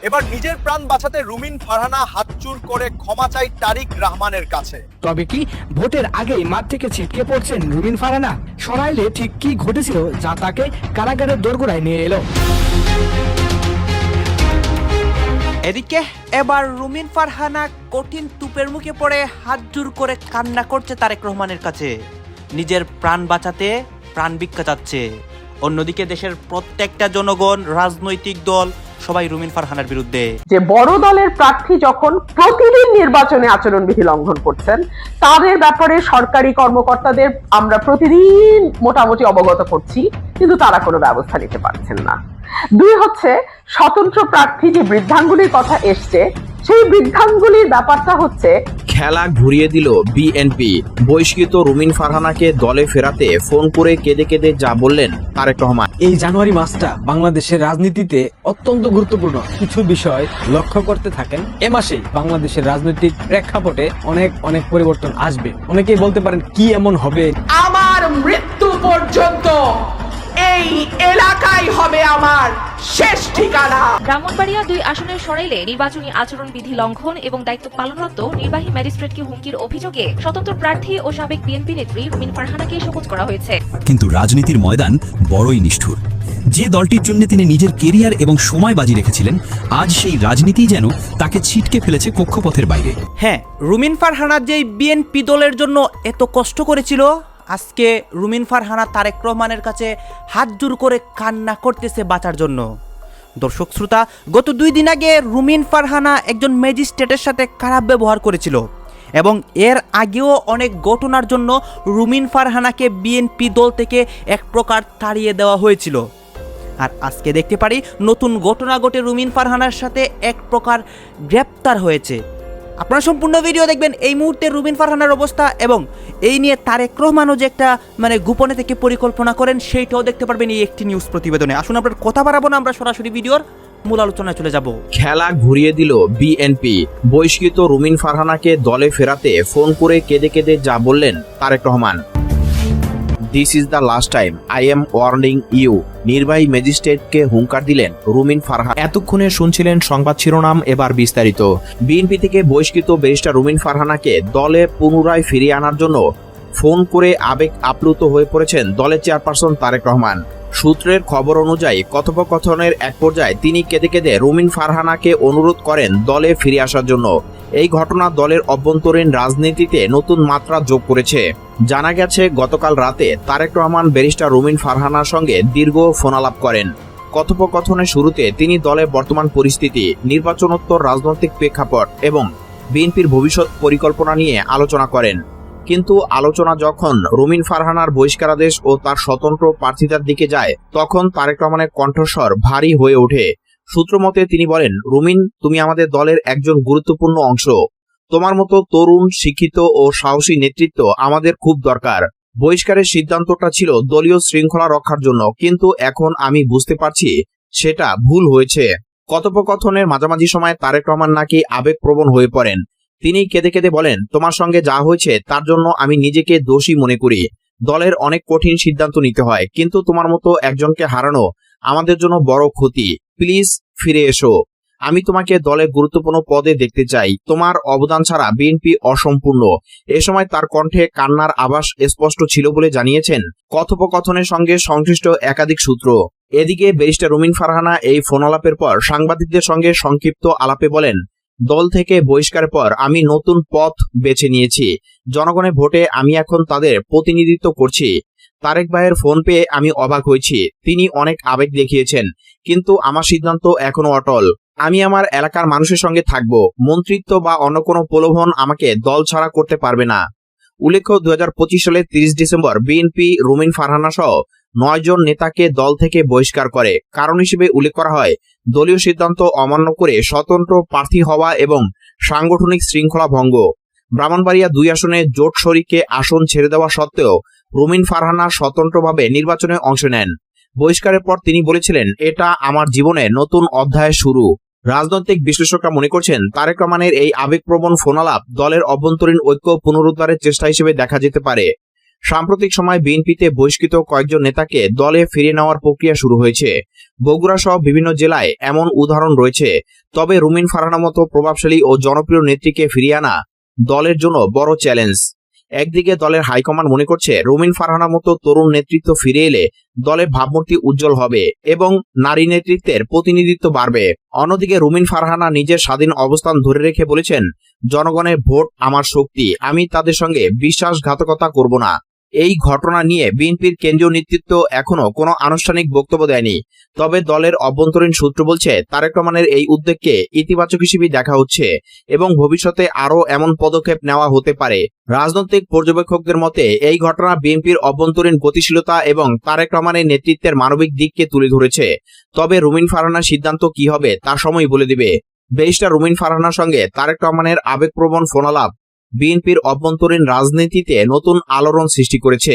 এবার নিজের প্রাণ বাঁচাতে রুমিন ফারহানা হাতচুর করে ক্ষমা চাই তারিক রহমানের কাছে। তবে কি ভোটের আগেই মাঠ থেকে ছিটকে পড়ছেন রুমিন ফারহানা? সরাইলে ঠিক কি ঘটেছিল যা তাকে কারাগারের দোরগোড়ায় নিয়ে এলো? এদিকে এবার রুমিন ফারহানা কঠিন তুপের মুখে পড়ে হাত জোর করে কান্না করছে তারেক রহমানের কাছে। নিজের প্রাণ বাঁচাতে প্রাণ ভিক্ষা চাচ্ছে। অন্যদিকে দেশের প্রত্যেকটা জনগণ, রাজনৈতিক দল সবাই রুমিন ফারহানার বিরুদ্ধে। যে বড় দলের প্রার্থী যখন প্রতিদিন নির্বাচনে আচরণবিধি লঙ্ঘন করছেন, তাদের ব্যাপারে সরকারি কর্মকর্তাদের আমরা প্রতিদিন মোটামুটি অবগত করছি, কিন্তু তারা কোনো ব্যবস্থা নিতে পারছেন না। দুই হচ্ছে, স্বতন্ত্র প্রার্থী যে বৃদ্ধাঙ্গুলির কথা এসছে, সেই বৃদ্ধাঙ্গুলির ব্যাপারটা হচ্ছে খেলা ঘুরিয়ে দিল বিএনপি। বহিষ্কৃত রুমিন ফারহানাকে দলে ফেরাতে ফোন করে কেঁদে কেঁদে যা বললেন তারেক রহমান। এই জানুয়ারি মাসটা বাংলাদেশের রাজনীতিতে অত্যন্ত গুরুত্বপূর্ণ কিছু বিষয় লক্ষ্য করতে থাকেন। এ মাসেই বাংলাদেশের রাজনৈতিক প্রেক্ষাপটে অনেক পরিবর্তন আসবে। অনেকেই বলতে পারেন কি এমন হবে? আমার মৃত্যু পর্যন্ত এই এলাকাই হবে আমার শেষ ঠিকানা। ব্রাহ্মণবাড়িয়া 2 আসনের সরাইলে নির্বাচনী আচরণ বিধি লঙ্ঘন এবং দায়িত্ব পালনরত নির্বাহী ম্যাজিস্ট্রেটকে হুমকির অভিযোগে স্বতন্ত্র প্রার্থী ও সাবেক বিএনপি নেত্রী রুমিন ফারহানাকে শোকজ করা হয়েছে। কিন্তু রাজনীতির ময়দান বড়ই নিষ্ঠুর। যে দলটির জন্য তিনি নিজের কেরিয়ার এবং সময় বাজি রেখেছিলেন, আজ সেই রাজনীতি যেন তাকে ছিটকে ফেলেছে কক্ষপথের বাইরে। হ্যাঁ, রুমিন ফারহানা যেই বিএনপি দলের জন্য এত কষ্ট করেছিল, আজকে রুমিন ফারহানা তারেক রহমানের কাছে হাত জোর করে কান্না করতেছে বাঁচার জন্য। দর্শক শ্রোতা, গত 2 দিন আগে রুমিন ফারহানা একজন ম্যাজিস্ট্রেটের সাথে খারাপ ব্যবহার করেছিল এবং এর আগেও অনেক ঘটনার জন্য রুমিন ফারহানাকে বিএনপি দল থেকে এক প্রকার তাড়িয়ে দেওয়া হয়েছিল। আর আজকে দেখতে পারি নতুন ঘটনা ঘটে রুমিন ফারহানার সাথে এক প্রকার গ্রেপ্তার হয়েছে। আপনারা সম্পূর্ণ ভিডিও দেখবেন। এই মুহূর্তে রুমিন ফারহানার অবস্থা এবং এই নিয়ে তারেক রহমানও যে একটা গোপনে থেকে পরিকল্পনা করেন, সেইটাও দেখতে পারবেন এই একটি নিউজ প্রতিবেদনে। আসুন আমরা কথা বাড়াবো না, আমরা সরাসরি ভিডিওর মূল আলোচনায় চলে যাব। খেলা ঘুরিয়ে দিল বিএনপি। বহিষ্কৃত রুমিন ফারহানাকে দলে ফেরাতে ফোন করে কেঁদে কেঁদে যা বললেন Tarique Rahman. This is the last time I am warning you. নির্বাহী ম্যাজিস্ট্রেটকে হুঙ্কার দিলেন রুমিন ফারহানা। এতক্ষণে শুনছিলেন সংবাদ শিরোনাম, এবার বিস্তারিত। বিএনপি থেকে বহিষ্কৃত ব্যারিস্টার রুমিন ফারহানাকে দলে পুনরায় ফিরিয়ে আনার জন্য ফোন করে আবেগ আপ্লুত হয়ে পড়েছেন দলের চেয়ারপারসন তারেক রহমান। সূত্রের খবর অনুযায়ী কথোপকথনের এক পর্যায়ে তিনি কেঁদে কেঁদে রুমিন ফারহানাকে অনুরোধ করেন দলে ফিরে আসার জন্য। এই ঘটনা দলের অভ্যন্তরীণ রাজনীতিতে নতুন মাত্রা যোগ করেছে। জানা গেছে, গতকাল রাতে তারেক রহমান ব্যারিস্টার রুমিন ফারহানার সঙ্গে দীর্ঘ ফোনালাপ করেন। কথোপকথনের শুরুতে তিনি দলের বর্তমান পরিস্থিতি, নির্বাচনোত্তর রাজনৈতিক প্রেক্ষাপট এবং বিএনপির ভবিষ্যৎ পরিকল্পনা নিয়ে আলোচনা করেন। কিন্তু আলোচনা যখন রুমিন ফারহানার বহিষ্কারাদেশ ও তার স্বতন্ত্র প্রার্থিতার দিকে যায়, তখন তারেক রহমানের কণ্ঠস্বর ভারী হয়ে ওঠে। সূত্রমতে তিনি বলেন, রুমিন, তুমি আমাদের দলের একজন গুরুত্বপূর্ণ অংশ। তোমার মতো তরুণ, শিক্ষিত ও সাহসী নেতৃত্ব আমাদের খুব দরকার। বহিষ্কারের সিদ্ধান্তটা ছিল দলীয় শৃঙ্খলা রক্ষার জন্য, কিন্তু এখন আমি বুঝতে পারছি সেটা ভুল হয়েছে। কথোপকথনের মাঝামাঝি সময়ে তারেক রহমান নাকি আবেগপ্রবণ হয়ে পড়েন। তিনি কেঁদে কেঁদে বলেন, তোমার সঙ্গে যা হয়েছে তার জন্য আমি নিজেকে দোষী মনে করি। দলের অনেক কঠিন সিদ্ধান্ত নিতে হয়, কিন্তু তোমার মতো একজনকে হারানো আমাদের জন্য বড় ক্ষতি। প্লিজ ফিরে এসো। আমি তোমাকে দলের গুরুত্বপূর্ণ পদে দেখতে চাই। তোমার অবদান ছাড়া বিএনপি অসম্পূর্ণ। এ সময় তার কণ্ঠে কান্নার আভাস স্পষ্ট ছিল বলে জানিয়েছেন কথোপকথনের সঙ্গে সংশ্লিষ্ট একাধিক সূত্র। এদিকে ব্যারিস্টার রুমিন ফারহানা এই ফোনালাপের পর সাংবাদিকদের সঙ্গে সংক্ষিপ্ত আলাপে বলেন, দল থেকে বহিষ্কারের পর আমি নতুন পথ বেছে নিয়েছি। জনগণের ভোটে আমি এখন তাদের প্রতিনিধিত্ব করছি। তারেক ভাইয়ের ফোন পেয়ে আমি অবাক হয়েছি। তিনি অনেক আবেগ দেখিয়েছেন, কিন্তু আমার সিদ্ধান্ত এখনো অটল। আমি আমার এলাকার মানুষের সঙ্গে থাকব। মন্ত্রিত্ব বা অন্য কোনো প্রলোভন আমাকে দল ছাড়া করতে পারবে না। উল্লেখ্য, 2025 সালের 30 ডিসেম্বর বিএনপি রুমিন ফারহানা সহ 9 জন নেতাকে দল থেকে বহিষ্কার করে। কারণ হিসেবে উল্লেখ করা হয় দলীয় সিদ্ধান্ত অমান্য করে স্বতন্ত্র প্রার্থী হওয়া এবং সাংগঠনিক শৃঙ্খলা ভঙ্গ। ব্রাহ্মণবাড়িয়া 2 আসনে জোট শরিককে আসন ছেড়ে দেওয়া সত্ত্বেও রুমিন ফারহানা স্বতন্ত্রভাবে নির্বাচনে অংশ নেন। বহিষ্কারের পর তিনি বলেছিলেন, এটা আমার জীবনে নতুন অধ্যায়ের শুরু। রাজনৈতিক বিশ্লেষকরা মনে করছেন, তারেক রহমানের এই আবেগপ্রবণ ফোনালাপ দলের অভ্যন্তরীণ ঐক্য পুনরুদ্ধারের চেষ্টা হিসেবে দেখা যেতে পারে। সাম্প্রতিক সময় বিএনপিতে বহিষ্কৃত কয়েকজন নেতাকে দলে ফিরিয়ে নেওয়ার প্রক্রিয়া শুরু হয়েছে। বগুড়া সহ বিভিন্ন জেলায় এমন উদাহরণ রয়েছে। তবে রুমিন ফারহানার মতো প্রভাবশালী ও জনপ্রিয় নেত্রীকে ফিরিয়ে আনা দলের জন্য বড় চ্যালেঞ্জ। একদিকে দলের হাইকমান্ড মনে করছে রুমিন ফারহানার মতো তরুণ নেতৃত্ব ফিরে এলে দলের ভাবমূর্তি উজ্জ্বল হবে এবং নারী নেতৃত্বের প্রতিনিধিত্ব বাড়বে। অন্যদিকে রুমিন ফারহানা নিজের স্বাধীন অবস্থান ধরে রেখে বলেছেন, জনগণের ভোট আমার শক্তি, আমি তাদের সঙ্গে বিশ্বাসঘাতকতা করব না। এই ঘটনা নিয়ে বিএনপির কেন্দ্রীয় নেতৃত্ব এখনো কোনো আনুষ্ঠানিক বক্তব্য দেয়নি। তবে দলের অভ্যন্তরীণ সূত্র বলছে তারেক রহমানের এই উদ্যোগকে ইতিবাচক হিসেবে দেখা হচ্ছে এবং ভবিষ্যতে আরও এমন পদক্ষেপ নেওয়া হতে পারে। রাজনৈতিক পর্যবেক্ষকদের মতে এই ঘটনা বিএনপির অভ্যন্তরীণ গতিশীলতা এবং তারেক রহমানের নেতৃত্বের মানবিক দিককে তুলে ধরেছে। তবে রুমিন ফারহানার সিদ্ধান্ত কি হবে তা সময় বলে দিবে। ব্যারিস্টার রুমিন ফারহানার সঙ্গে তারেক রহমানের আবেগপ্রবণ ফোনালাপ বিএনপির অভ্যন্তরীণ রাজনীতিতে নতুন আলোড়ন সৃষ্টি করেছে।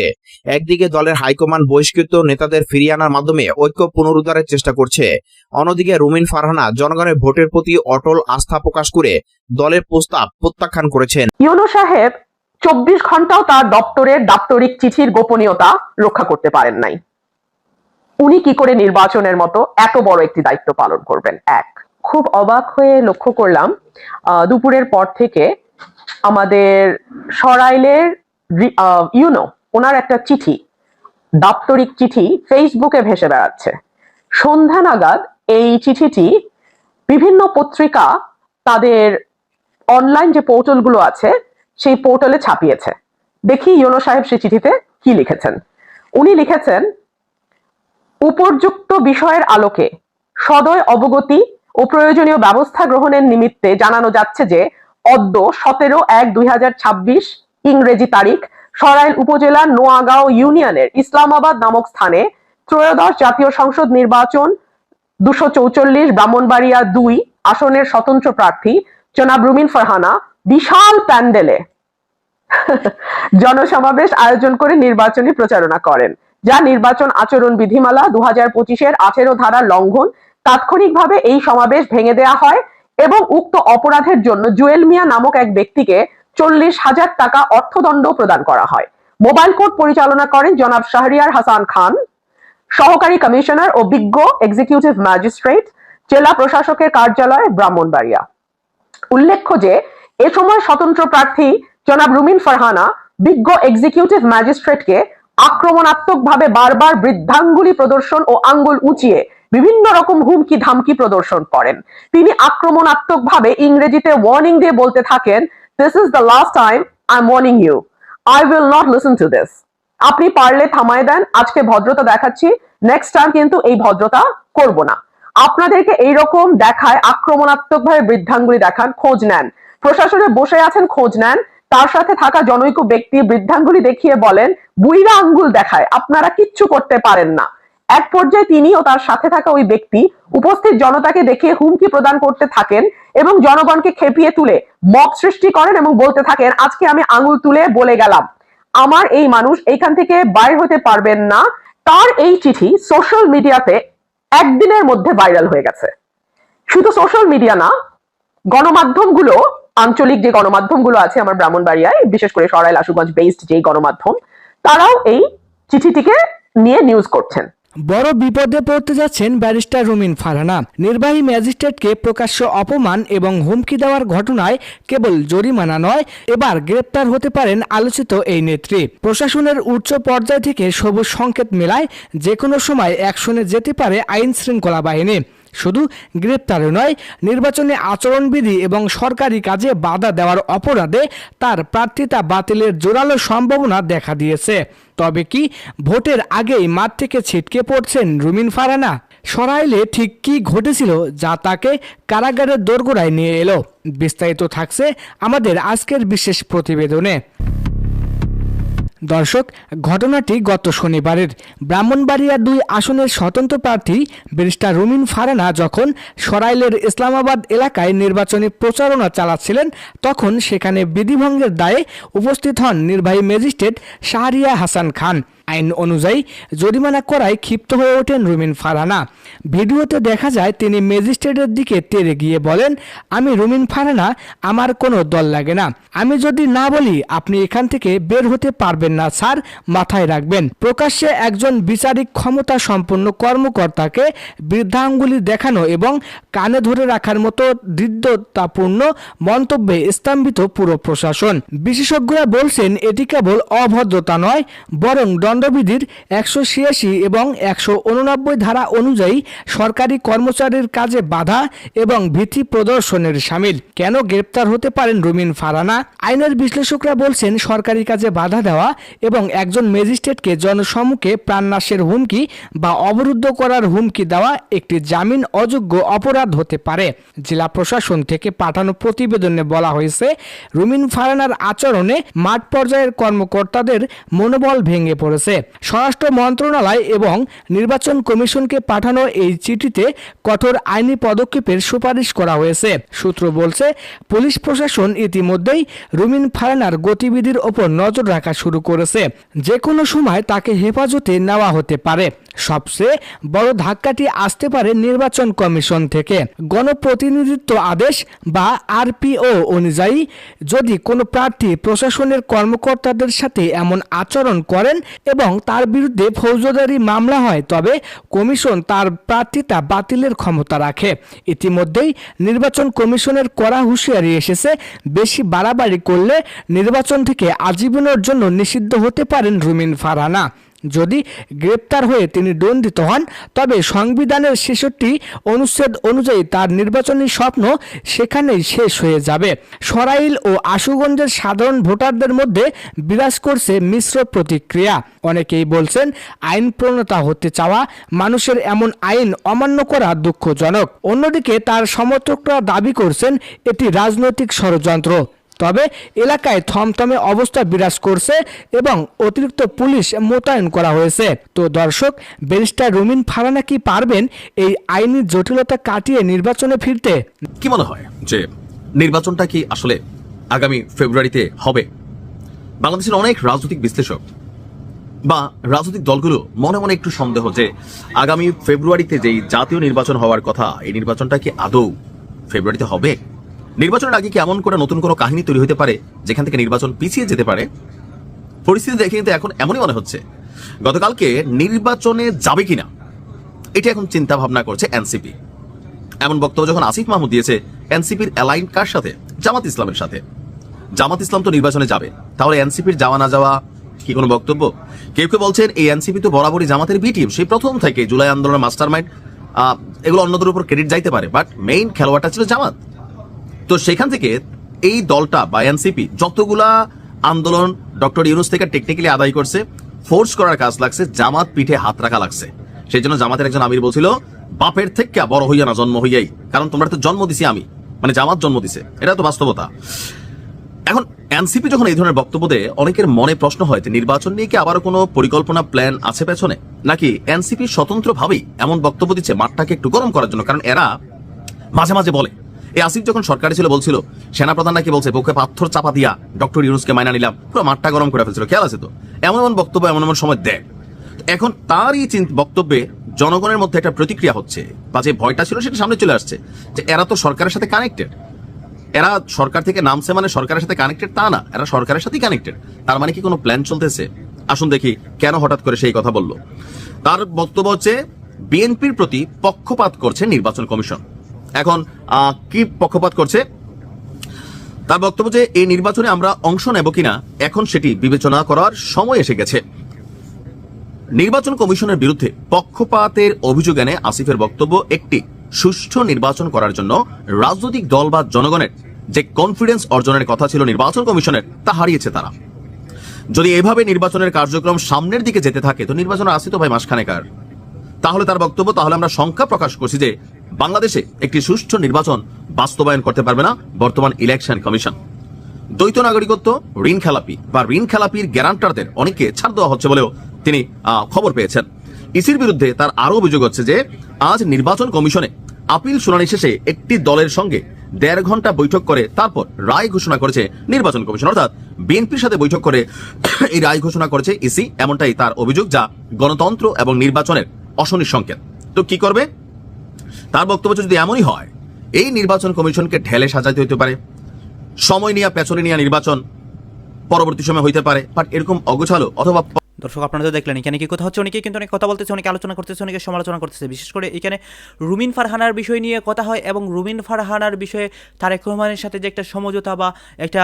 একদিকে দলের হাইকমান্ড বহিষ্কৃত নেতাদের ফিরিয়ে আনার মাধ্যমে ঐক্য পুনরুদ্ধারের চেষ্টা করছে, অন্যদিকে রুমিন ফারহানা জনগণের ভোটের প্রতি অটল আস্থা প্রকাশ করে দলের প্রস্তাব প্রত্যাখ্যান করেছেন। ইউনূস সাহেব 24 ঘন্টাও তার দপ্তরের দাপ্তরিক চিঠির গোপনীয়তা রক্ষা করতে পারেন নাই। উনি কি করে নির্বাচনের মতো এত বড় একটি দায়িত্ব পালন করবেন? খুব অবাক হয়ে লক্ষ্য করলাম দুপুরের পর থেকে আমাদের সরাইলের ওনার একটা চিঠি, দাপ্তরিক চিঠি ফেসবুকে ভেসে বেড়াচ্ছে। সন্ধ্যা নাগাদ এই চিঠিটি বিভিন্ন পত্রিকা তাদের অনলাইন যে পোর্টালগুলো আছে সেই পোর্টালে ছাপিয়েছে। দেখি ইউনূস সাহেব সেই চিঠিতে কি লিখেছেন। উনি লিখেছেন, উপর্যুক্ত বিষয়ের আলোকে সদয় অবগতি ও প্রয়োজনীয় ব্যবস্থা গ্রহণের নিমিত্তে জানানো যাচ্ছে যে অদ্য 17/1/2026 ইংরেজি তারিখ সরাইল উপজেলার নোয়াগাঁও ইউনিয়নের ইসলামাবাদ নামক স্থানে ত্রয়োদশ জাতীয় সংসদ নির্বাচন 244 ব্রাহ্মণবাড়িয়া 2 আসনের স্বতন্ত্র প্রার্থী জনাব রুমিন ফারহানা বিশাল প্যান্ডেলে জনসমাবেশ আয়োজন করে নির্বাচনী প্রচারণা করেন, যা নির্বাচন আচরণ বিধিমালা 2025-এর 18 ধারা লঙ্ঘন। তাৎক্ষণিকভাবে এই সমাবেশ ভেঙে দেওয়া হয় এবং উক্ত অপরাধের জন্য জুয়েল মিয়া নামক এক ব্যক্তিকে 40,000 টাকা অর্থদণ্ড প্রদান করা হয়। মোবাইল কোর্ট পরিচালনা করেন জনাব শাহরিয়ার হাসান খান, সহকারী কমিশনার ও বিজ্ঞ এক্সিকিউটিভ ম্যাজিস্ট্রেট, জেলা প্রশাসকের কার্যালয়, ব্রাহ্মণবাড়িয়া। উল্লেখ্য যে এ সময় স্বতন্ত্র প্রার্থী জনাব রুমিন ফারহানা বিজ্ঞ এক্সিকিউটিভ ম্যাজিস্ট্রেটকে আক্রমণাত্মকভাবে বারবার বৃদ্ধাঙ্গুলি প্রদর্শন ও আঙ্গুল উঁচিয়ে বিভিন্ন রকম হুমকি ধামকি প্রদর্শন করেন। তিনি আক্রমণাত্মকভাবে ইংরেজিতে ওয়ার্নিং দিয়ে বলতে থাকেন, this is the last time I am warning you, I will not listen to this. আপনি পারলে থামায় দেন, আজকে ভদ্রতা দেখাচ্ছি, নেক্সট টাইম কিন্তু এই ভদ্রতা করব না। আপনাদেরকে এইরকম দেখায়, আক্রমণাত্মকভাবে বৃদ্ধাঙ্গুলি দেখান, খোঁজ নেন। প্রশাসনে বসে আছেন, খোঁজ নেন। তার সাথে থাকা জনৈক ব্যক্তি বৃদ্ধাঙ্গুলি দেখিয়ে বলেন, বুইড়া আঙ্গুল দেখায়, আপনারা কিচ্ছু করতে পারেন না। এক পর্যায়ে তিনি ও তার সাথে থাকা ওই ব্যক্তি উপস্থিত জনতাকে দেখিয়ে হুমকি প্রদান করতে থাকেন এবং জনগণকে খেপিয়ে তুলে মব সৃষ্টি করেন এবং বলতে থাকেন, আজকে আমি আঙ্গুল তুলে বলে গেলাম, আমার এই মানুষ এইখান থেকে বাইর হতে পারবেন না। তার এই চিঠি সোশ্যাল মিডিয়াতে একদিনের মধ্যে ভাইরাল হয়ে গেছে। শুধু সোশ্যাল মিডিয়া না, গণমাধ্যমগুলো, আঞ্চলিক যে গণমাধ্যমগুলো আছে আমার ব্রাহ্মণবাড়িয়ায়, বিশেষ করে সরাইল আশুগঞ্জ বেসড যে গণমাধ্যম, তারাও এই চিঠিটিকে নিয়ে নিউজ করছেন। বড় বিপদে পড়তে যাচ্ছেন ব্যারিস্টার রুমিন ফারহানা। নির্বাহী ম্যাজিস্ট্রেটকে প্রকাশ্য অপমান এবং হুমকি দেওয়ার ঘটনায় কেবল জরিমানা নয়, এবার গ্রেপ্তার হতে পারেন আলোচিত এই নেত্রী। প্রশাসনের উচ্চ পর্যায় থেকে সবুজ সংকেত মেলায় যে কোনো সময় অ্যাকশনে যেতে পারে আইন শৃঙ্খলা বাহিনী। শুধু গ্রেপ্তারে নয়, নির্বাচনী আচরণবিধি এবং সরকারি কাজে বাধা দেওয়ার অপরাধে তার প্রার্থিতা বাতিলের জোরালো সম্ভাবনা দেখা দিয়েছে। তবে কি ভোটের আগেই মাঠ থেকে ছিটকে পড়ছেন রুমিন ফারহানা? সরাইলে ঠিক কি ঘটেছিল যা তাকে কারাগারের দোরগোড়ায় নিয়ে এলো? বিস্তারিত থাকছে আমাদের আজকের বিশেষ প্রতিবেদনে। দর্শক, ঘটনাটি গত শনিবারের। ব্রাহ্মণবাড়িয়া 2 আসনের স্বতন্ত্র প্রার্থী ব্যারিস্টার রুমিন ফারহানা যখন সরাইলের ইসলামাবাদ এলাকায় নির্বাচনী প্রচারণা চালাচ্ছিলেন, তখন সেখানে বিধিভঙ্গের দায়ে উপস্থিত হন নির্বাহী ম্যাজিস্ট্রেট শাহরিয়ার হাসান খান। আইন অনুযায়ী জরিমানা করায় ক্ষিপ্ত হয়ে ওঠেন রুমিন ফারহানা। ভিডিওতে দেখা যায় তিনি ম্যাজিস্ট্রেটের দিকে তেড়ে গিয়ে বলেন, আমি রুমিন ফারহানা, আমার কোনো দল লাগে না, আমি যদি না বলি আপনি এখান থেকে বের হতে পারবেন না স্যার, মাথায় রাখবেন। প্রকাশ্যে একজন বিচারিক ক্ষমতা সম্পন্ন কর্মকর্তাকে বৃদ্ধাঙ্গুলি দেখানো এবং কানে ধরে রাখার মতো দৃঢ়তাপূর্ণ মন্তব্যে স্তম্ভিত পুরো প্রশাসন। বিশেষজ্ঞরা বলছেন এটি কেবল অভদ্রতা নয়, বরং দণ্ডবিধির 186 এবং 189 ধারা অনুযায়ী সরকারি কর্মচারীর কাজে বাধা এবং ভীতি প্রদর্শনের শামিল। কেন গ্রেপ্তার হতে পারেন রুমিন ফারহানা? আইনের বিশ্লেষকরা বলছেন সরকারি কাজে বাধা দেওয়া এবং একজন ম্যাজিস্ট্রেটকে জনসম্মুখে প্রাণনাশের হুমকি বা অবরুদ্ধ করার হুমকি দেওয়া একটি জামিন অযোগ্য অপরাধ হতে পারে। জেলা প্রশাসন থেকে পাঠানো প্রতিবেদনে বলা হয়েছে রুমিন ফারহানার আচরণে মাঠ পর্যায়ের কর্মকর্তাদের মনোবল ভেঙে পড়েছে। স্বরাষ্ট্র মন্ত্রণালয় এবং নির্বাচন কমিশনকে পাঠানো এই চিঠিতে কঠোর আইনি পদক্ষেপের সুপারিশ করা হয়েছে। সূত্র বলছে পুলিশ প্রশাসন ইতিমধ্যেই রুমিন ফারহানার গতিবিধির ওপর নজর রাখা শুরু করেছে। যে কোনো সময় তাকে হেফাজতে নেওয়া হতে পারে। সবচেয়ে বড় ধাক্কাটি আসতে পারে নির্বাচন কমিশন থেকে। গণপ্রতিনিধিত্ব আদেশ বা আরপিও অনুযায়ী যদি কোনো প্রার্থী প্রশাসনের কর্মকর্তাদের সাথে এমন আচরণ করেন এবং তার বিরুদ্ধে ফৌজদারি মামলা হয়, তবে কমিশন তার প্রার্থিতা বাতিলের ক্ষমতা রাখে। ইতিমধ্যেই নির্বাচন কমিশনের কড়া হুঁশিয়ারি এসেছে, বেশি বাড়াবাড়ি করলে নির্বাচন থেকে আজীবনের জন্য নিষিদ্ধ হতে পারেন রুমিন ফারহানা। যদি গ্রেপ্তার হয়ে তিনি দণ্ডিত হন, তবে সংবিধানের 66 অনুচ্ছেদ অনুযায়ী তার নির্বাচনী স্বপ্ন সেখানেই শেষ হয়ে যাবে। সরাইল ও আশুগঞ্জের সাধারণ ভোটারদের মধ্যে বিরাজ করছে মিশ্র প্রতিক্রিয়া। অনেকেই বলছেন আইন প্রণেতা হতে চাওয়া মানুষের এমন আইন অমান্য করা দুঃখজনক। অন্যদিকে তার সমর্থকরা দাবি করছেন এটি রাজনৈতিক ষড়যন্ত্র। তবে এলাকায় থমথমে অবস্থা বিরাজ করছে এবং অতিরিক্ত পুলিশ মোতায়েন করা হয়েছে। তো দর্শক, ব্যারিস্টার রুমিন ফারহানা কি পারবেন এই আইনি জটিলতা কাটিয়ে নির্বাচনে ফিরতে? কি মনে হয় যে নির্বাচনটা কি আসলে আগামী ফেব্রুয়ারিতে হবে? বাংলাদেশের অনেক রাজনৈতিক বিশ্লেষক বা রাজনৈতিক দলগুলো মনে মনে একটু সন্দেহ যে আগামী ফেব্রুয়ারিতে যেই জাতীয় নির্বাচন হওয়ার কথা, এই নির্বাচনটা কি আদৌ ফেব্রুয়ারিতে হবে? নির্বাচনের আগে কি এমন করে নতুন কোনো কাহিনী তৈরি হতে পারে যেখান থেকে নির্বাচন পিছিয়ে যেতে পারে? পরিস্থিতি দেখে কিন্তু এখন এমনই মনে হচ্ছে গতকালকে নির্বাচনে যাবে কিনা এটা এখন চিন্তা ভাবনা করছে এনসিপি। এমন বক্তব্য যখন আসিফ মাহমুদ দিয়েছে, এনসিপির অ্যালাইন কার সাথে? জামাত ইসলামের সাথে। জামাত ইসলাম তো নির্বাচনে যাবে, তাহলে এনসিপির যাওয়া না যাওয়া কি কোনো বক্তব্য? কেউ কেউ বলছেন এই এনসিপি তো বরাবরই জামাতের বি টিম, সেই প্রথম থেকে জুলাই আন্দোলনের মাস্টারমাইন্ড, এগুলো অন্যদের উপর ক্রেডিট যাইতে পারে, বাট মেইন খেলোয়াড়টা ছিল জামাত। তো সেখান থেকে এই দলটা বা এনসিপি যতগুলা আন্দোলন ডক্টর ইউনূস থেকে টেকনিক্যালি আদায় করছে, ফোর্স করার কাজ লাগছে, জামাত পিঠে হাত রাখা লাগছে। সেই জন্য জামাতের একজন আমির বলছিল বাপের থেকে বড় হইয়া না জন্ম হইয়াই, কারণ তোমরা তো জন্ম দিছি আমি, মানে জামাত জন্ম দিছে, এটা তো বাস্তবতা। এখন এনসিপি যখন এই ধরনের বক্তব্য দেয়, অনেকের মনে প্রশ্ন হয় যে নির্বাচন নিয়ে কি আবারও কোনো পরিকল্পনা প্ল্যান আছে পেছনে, নাকি এনসিপি স্বতন্ত্রভাবেই এমন বক্তব্য দিচ্ছে মাঠটাকে একটু গরম করার জন্য? কারণ এরা মাঝে মাঝে বলে, এই আসিফ যখন সরকারে ছিল বলছিল সেনাপ্রধান নাকি বলছে বুকে পাথর চাপা দিয়া ডক্টর ইউনূসকে মাইনা নিলাম, পুরো মাঠটা গরম করে ফেলছিল, খেয়াল আছে তো? এমন এমন বক্তব্য এমন এমন সময় দেয়। এখন তার এই বক্তব্যে জনগণের মধ্যে একটা প্রতিক্রিয়া হচ্ছে, বা যে ভয়টা ছিল সেটা সামনে চলে আসছে যে এরা তো সরকারের সাথে কানেক্টেড, এরা সরকার থেকে নামছে মানে সরকারের সাথে কানেক্টেড তা না, এরা সরকারের সাথেই কানেক্টেড। তার মানে কি কোনো প্ল্যান চলতেছে? আসুন দেখি কেন হঠাৎ করে সেই কথা বলল। তার বক্তব্য হচ্ছে বিএনপির প্রতি পক্ষপাত করছে নির্বাচন কমিশন। এখন কি পক্ষপাত করছে? তার বক্তব্য যে এই নির্বাচনে আমরা অংশ নেব কিনা এখন সেটি বিবেচনা করার সময় এসে গেছে। নির্বাচন কমিশনের বিরুদ্ধে পক্ষপাতের অভিযোগ এনে আসিফের বক্তব্য, একটি সুষ্ঠু নির্বাচন করার জন্য রাজনৈতিক দল বা জনগণের যে কনফিডেন্স অর্জনের কথা ছিল নির্বাচন কমিশনের, তা হারিয়েছে তারা। যদি এভাবে নির্বাচনের কার্যক্রম সামনের দিকে যেতে থাকে তো নির্বাচন আসি তো ভাই মাসখানেকার। তাহলে তার বক্তব্য, তাহলে আমরা শঙ্কা প্রকাশ করছি যে বাংলাদেশে একটি সুষ্ঠু নির্বাচন বাস্তবায়ন করতে পারবে না বর্তমান ইলেকশন কমিশন। দ্বৈত নাগরিকত্ব, ঋণ খেলাপি বা ঋণ খেলাপির গ্যারান্টারদের অনেককে ছাড় দেওয়া হচ্ছে বলেও তিনি খবর পেয়েছেন। ইসির বিরুদ্ধে তার আরো অভিযোগ হচ্ছে যে আজ নির্বাচন কমিশনে আপিল শুনানি শেষে একটি দলের সঙ্গে 1.5 ঘন্টা বৈঠক করে তারপর রায় ঘোষণা করেছে নির্বাচন কমিশন, অর্থাৎ বিএনপির সাথে বৈঠক করে এই রায় ঘোষণা করেছে ইসি, এমনটাই তার অভিযোগ, যা গণতন্ত্র এবং নির্বাচনের অশনির সংকেত। তো কি করবে? তার বক্তব্য যদি এমনই হয়, এই নির্বাচন কমিশনকে ঢেলে সাজাতে হতে পারে, সময় নিয়ে পেছনে নিয়ে নির্বাচন পরবর্তী সময় হইতে পারে, বাট এরকম অগোছালো অথবা দর্শক আপনারা তো দেখলেন এখানে কি কথা হচ্ছে, অনেকে কিন্তু অনেক কথা বলতেছে, অনেকে আলোচনা করতেছে, অনেকে সমালোচনা করতেছে। বিশেষ করে এখানে রুমিন ফারহানার বিষয় নিয়ে কথা হয় এবং রুমিন ফারহানার বিষয়ে তারেক রহমানের সাথে যে একটা সমঝোতা বা একটা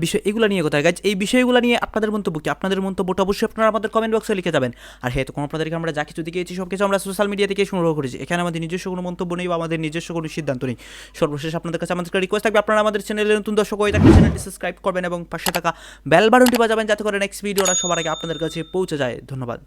বিষয়, এগুলো নিয়ে কথা হয়। গাইজ, এই বিষয়গুলো নিয়ে আপনাদের মন্তব্য কি? আপনাদের মন্তব্যটা অবশ্যই আপনারা আমাদের কমেন্ট বক্সে লিখে যাবেন। আর হ্যাঁ, তখন আপনাদেরকে আমরা যা কিছু দিকেছি সব কিছু আমরা সোশ্যাল মিডিয়া থেকে সংগ্রহ করেছি, এখানে আমাদের নিজস্ব কোনো মন্তব্য নেই বা আমাদের নিজস্ব কোনো সিদ্ধান্ত নেই। সর্বশেষ আপনাদের কাছে আমাদের রিকোয়েস্ট থাকবে, আপনারা আমাদের চ্যানেলে নতুন দর্শক হয়ে থাকলে চ্যানেলটি সাবস্ক্রাইব করবেন এবং পাশে থাকা বেল বাটনটি বাজাবেন, যাতে করে নেক্সট ভিডিওটা সবার আগে আপনাদের কাছে পৌঁছে যায়। ধন্যবাদ।